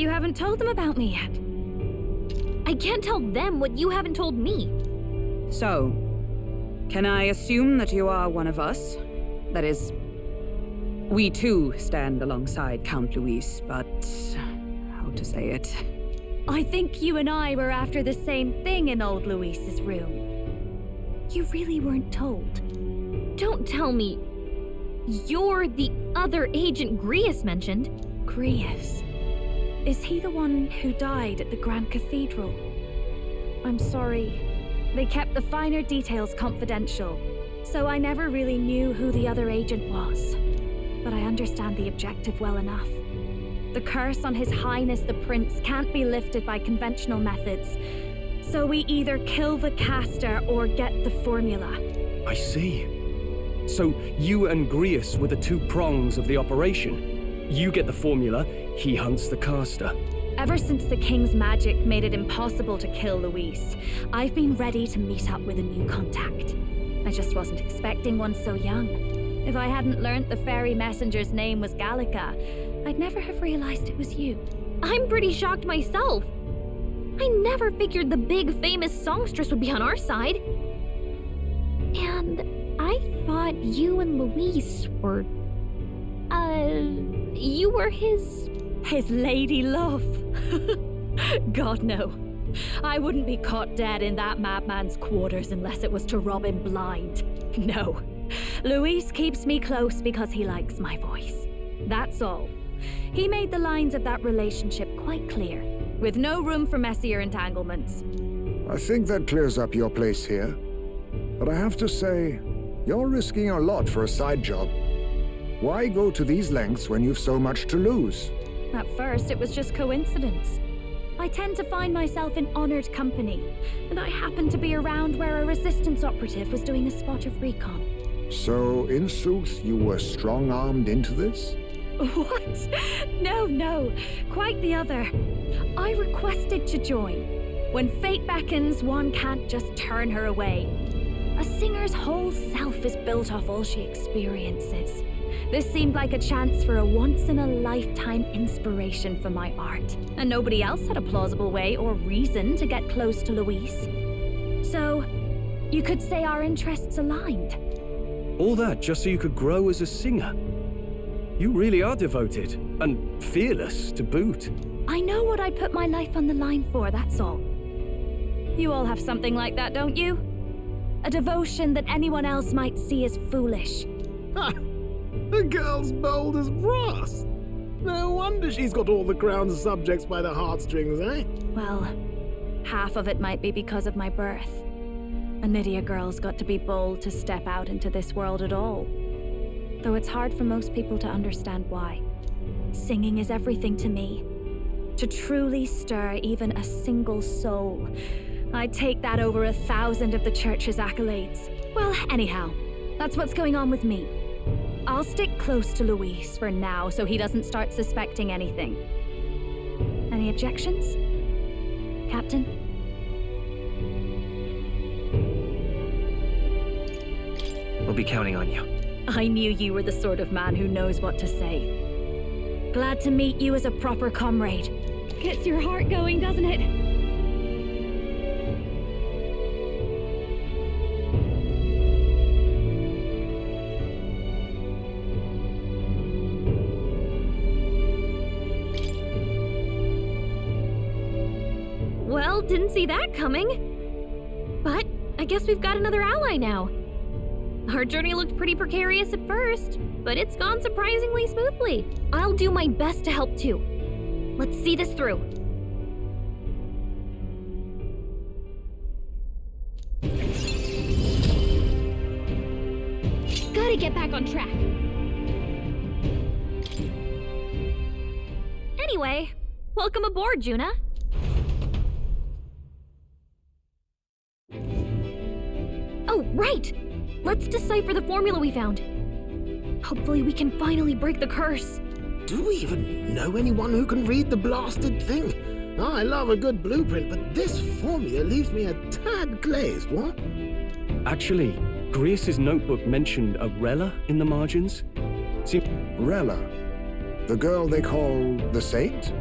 you haven't told them about me yet. I can't tell them what you haven't told me. So, can I assume that you are one of us? That is, we too stand alongside Count Luis, but how to say it? I think you and I were after the same thing in old Luis's room. You really weren't told. Don't tell me you're the other agent Grius mentioned. Grius? Is he the one who died at the Grand Cathedral? I'm sorry. They kept the finer details confidential, so I never really knew who the other agent was. But I understand the objective well enough. The curse on His Highness the Prince can't be lifted by conventional methods, so we either kill the caster or get the formula. I see. So you and Grius were the two prongs of the operation. You get the formula, he hunts the caster. Ever since the King's magic made it impossible to kill Luis, I've been ready to meet up with a new contact. I just wasn't expecting one so young. If I hadn't learnt the fairy messenger's name was Gallica, I'd never have realized it was you. I'm pretty shocked myself. I never figured the big famous songstress would be on our side. And I thought you and Luis were... you were his lady love. God, no. I wouldn't be caught dead in that madman's quarters unless it was to rob him blind. No. Luis keeps me close because he likes my voice. That's all. He made the lines of that relationship quite clear, with no room for messier entanglements. I think that clears up your place here. But I have to say, you're risking a lot for a side job. Why go to these lengths when you've so much to lose? At first, it was just coincidence. I tend to find myself in honored company, and I happened to be around where a resistance operative was doing a spot of recon. So, in sooth, you were strong-armed into this? What? No. Quite the other. I requested to join. When fate beckons, one can't just turn her away. A singer's whole self is built off all she experiences. This seemed like a chance for a once-in-a-lifetime inspiration for my art, and nobody else had a plausible way or reason to get close to Luis. So, you could say our interests aligned. All that just so you could grow as a singer. You really are devoted, and fearless to boot. I know what I put my life on the line for, that's all. You all have something like that, don't you? A devotion that anyone else might see as foolish. Ha! The girl's bold as brass. No wonder she's got all the crown's subjects by the heartstrings, eh? Well, half of it might be because of my birth. A Nydia girl's got to be bold to step out into this world at all. Though it's hard for most people to understand why. Singing is everything to me. To truly stir even a single soul, I'd take that over 1,000 of the church's accolades. Well, anyhow, that's what's going on with me. I'll stick close to Luis for now so he doesn't start suspecting anything. Any objections? Captain? We'll be counting on you. I knew you were the sort of man who knows what to say. Glad to meet you as a proper comrade. Gets your heart going, doesn't it? Well, didn't see that coming. But I guess we've got another ally now. Our journey looked pretty precarious at first, but it's gone surprisingly smoothly. I'll do my best to help too. Let's see this through. Gotta get back on track. Anyway, welcome aboard, Junah. Oh, right! Let's decipher the formula we found. Hopefully we can finally break the curse. Do we even know anyone who can read the blasted thing? I love a good blueprint, but this formula leaves me a tad glazed, what? Actually, Grius's notebook mentioned a Rella in the margins. Rella? The girl they call the Saint?